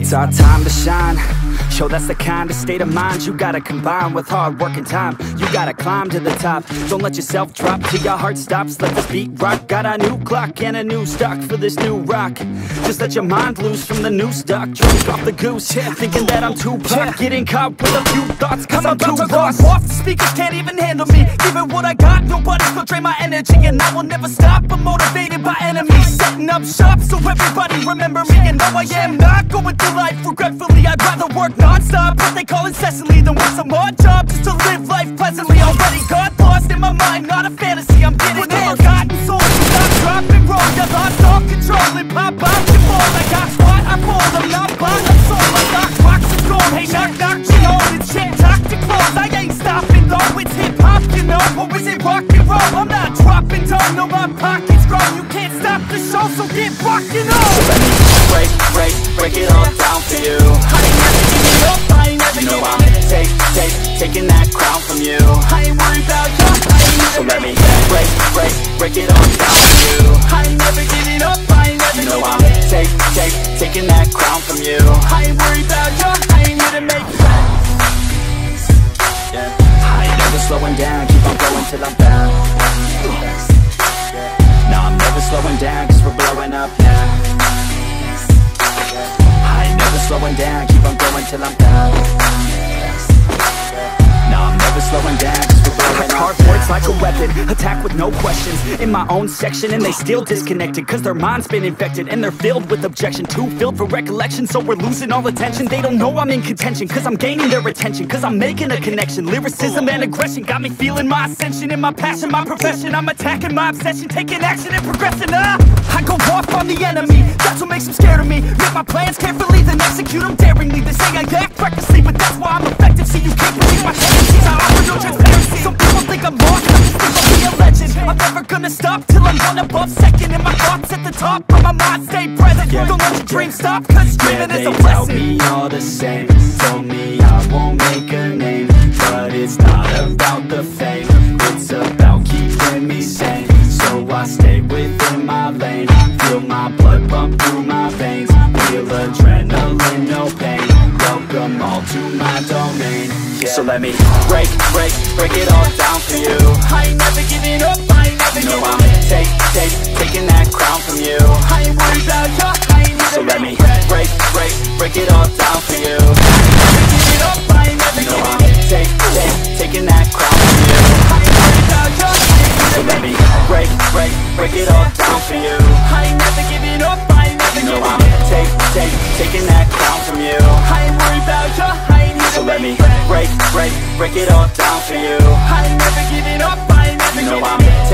It's our time to shine. Yo, that's the kind of state of mind you gotta combine with hard work and time. You gotta climb to the top. Don't let yourself drop till your heart stops. Let this beat rock. Got a new clock and a new stock for this new rock. Just let your mind loose from the new stock. Drink off the goose, thinking that I'm too pop. Getting caught with a few thoughts cause I'm too lost. Off, the speakers can't even handle me. Giving what I got, nobody's gonna drain my energy. And I will never stop, I'm motivated by enemies. Setting up shop so everybody remember me. And no, I am not going through life regretfully. I'd rather work non-stop, what they call incessantly, than work some odd job just to live life pleasantly. Already got lost in my mind, not a fantasy. I'm getting with a forgotten soul, so stop, drop, and roll. You lost all control and pop out your ball. I got squat, I fold, I'm not bought, I'm sold. I got rocks and gold, hey knock, knock, she holding shit. Talk to close, I ain't stopping though. It's hip-hop, you know, or is it rock and roll? I'm not dropping down, no, my pocket's grown. You can't stop the show, so get rockin' on. So let me break it all down for you. I ain't never giving up, I ain't never You know giving I'm taking that crown from you. I ain't worried about you, I ain't So let never me break it all down for you. I ain't never giving up, I ain't never You know giving I'm taking that crown from you. I ain't worried about you, I ain't here to make friends. Yeah. I ain't never slowing down, keep on going till I'm found. No, I'm never slowing down, cause we're blowing up now. I ain't never slowing down, keep on going till I'm down. No, I'm never slowing down, cause we're blowing up. Cardboard's like a weapon, attack with no questions. In my own section and they still disconnected, cause their mind's been infected and they're filled with objection. Too filled for recollection, so we're losing all attention. They don't know I'm in contention, cause I'm gaining their attention. Cause I'm making a connection, lyricism and aggression got me feeling my ascension. In my passion, my profession, I'm attacking my obsession. Taking action and progressing, I go off on the enemy, that's what makes them scared of me. Make my plans carefully, then execute them daringly. They say I act recklessly, but that's why I'm effective. See, you can't believe my tendencies, I offer no transparency. Some people think I'm lost, I just think I'll be a legend. I'm never gonna stop till I'm one above second. And my thoughts at the top, but my mind stay present. Don't let your dreams stop, cause dreaming is a blessing. Tell me all the same, told me I won't make a name. But it's not about the fame, it's about keeping me sane. So I stay within my lane, feel my blood pump through my veins. Feel adrenaline, no pain, welcome all to my domain. Yeah. So let me break it all down for you. I ain't never giving up, I ain't never You know giving I'm up. taking that crown from you. I ain't worried about you, I ain't here So to let make me friends. break it all down for you. I ain't never giving up, I ain't never You know giving I'm up. taking that crown from you. I ain't worried about you, I ain't here So to let make me friends. break it all down for you. I ain't never giving up, I ain't never You know giving I'm up. taking that crown from you. I ain't worried about you, I ain't here So to let make me friends. break it all down for you. I ain't never giving up, I ain't never You know giving I'm up.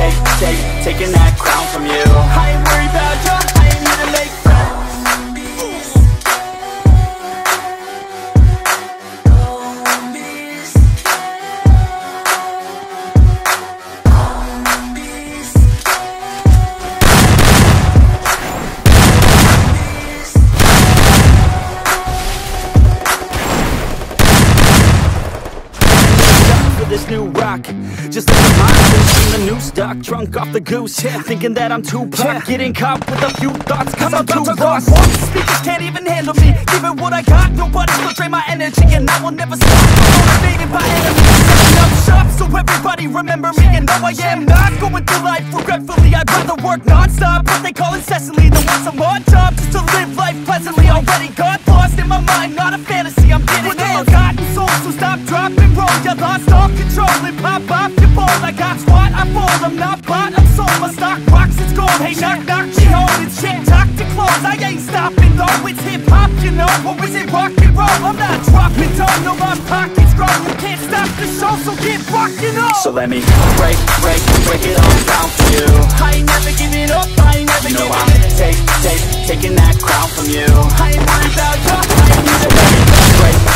taking that crown from you. I ain't worried about you, I ain't here to make friends. This new rock, just like the mind loose from the new stock. Drunk off the goose, thinking that I'm too pop. Getting caught with a few thoughts cause I'm too lost. Off, the speakers can't even handle me. Giving what I got, nobody's gonna drain my energy. And I will never stop, I'm motivated by enemies. Setting up shop so everybody remember me. And no, I am not going through life regretfully. I'd rather work non-stop, what they call incessantly, than work some odd job just to live life pleasantly. Already got lost in my mind, not a fantasy. I'm getting with a forgotten soul, so stop, drop, and roll. You lost all control and pop off your ball. I got squat, I fold, I'm not bought, I'm sold. My stock rocks, it's gold, hey knock, knock, she holding shit. Talk to close, I ain't stopping though. It's hip-hop, you know, or is it rock and roll? I'm not dropping down, no, my pocket's grown. You can't stop the show, so get rockin' on. So let me break it all down for you. I ain't never giving up, I ain't never You know giving I'm up. taking that crown from you. I ain't worried about you, I ain't here So to let me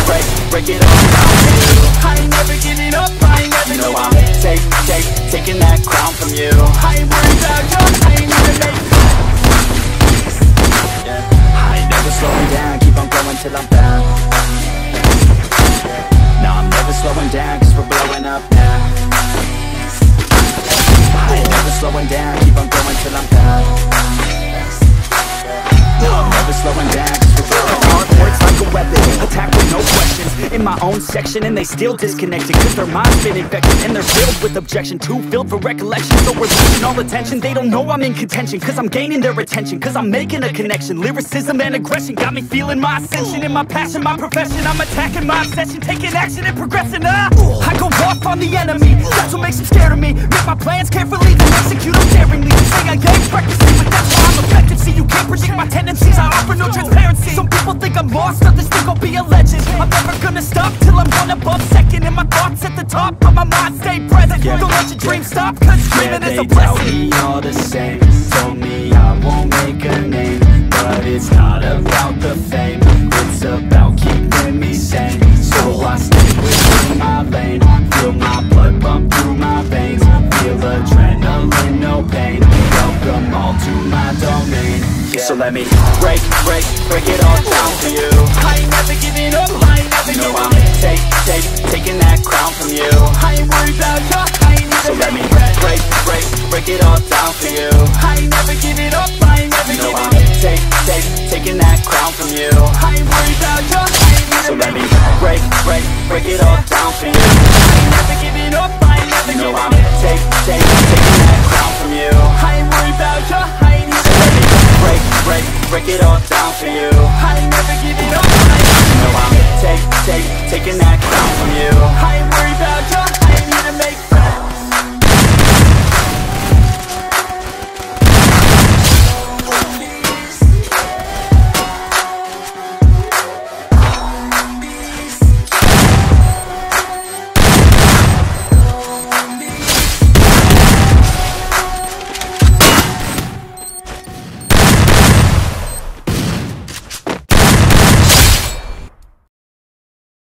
make break it all down for you. I ain't never giving up, I ain't never You know giving I'm up. taking that crown from you. I ain't worried about you, I ain't here to make friends. Yeah. I ain't never slowing down, keep on going till I'm found. No, I'm never slowing down, cause we're blowing up now. I ain't never slowing down, keep on going till I'm found. No, I'm never slowing down, cause we're blowing up now. in my own section and they still disconnected, cause their mind's been infected and they're filled with objection, too filled for recollection. So we're losing all attention. They don't know I'm in contention, cause I'm gaining their attention, cause I'm making a connection. Lyricism and aggression got me feeling my ascension. In my passion, my profession, I'm attacking my obsession, taking action and progressing. I go off on the enemy, that's what makes them scared of me. Make my plans carefully, then execute them daringly. Say I ain't recklessly, but that's why I'm effective. See, you can't predict my tendencies, I offer no transparency. Some people think I'm lost, others think I'll be a legend. I'm never gonna stop till I'm one above second. And my thoughts at the top, but my mind stay present. Don't let your dreams stop, cause dreaming is a blessing. They tell me all the same, told me I won't make a name, but it's not about the fame, it's about keeping me sane. So I stay within my lane, feel my blood pump through my veins, feel adrenaline, no pain, welcome all to my domain. So let me break it all down for you. I ain't never giving up, I ain't never giving up. Taking that crown from you. I ain't worried about ya, I ain't never. So let me break it all down for you. I ain't never giving up, I ain't never giving up. Taking that crown from you. I ain't worried about ya, I ain't never. So let me break it all down for you. I ain't never giving up, I ain't never giving up. Taking that crown from you. I ain't worried about ya, I ain't never. So let me break it all down for you. I ain't never giving up, I ain't never. I'm taking that crown from you.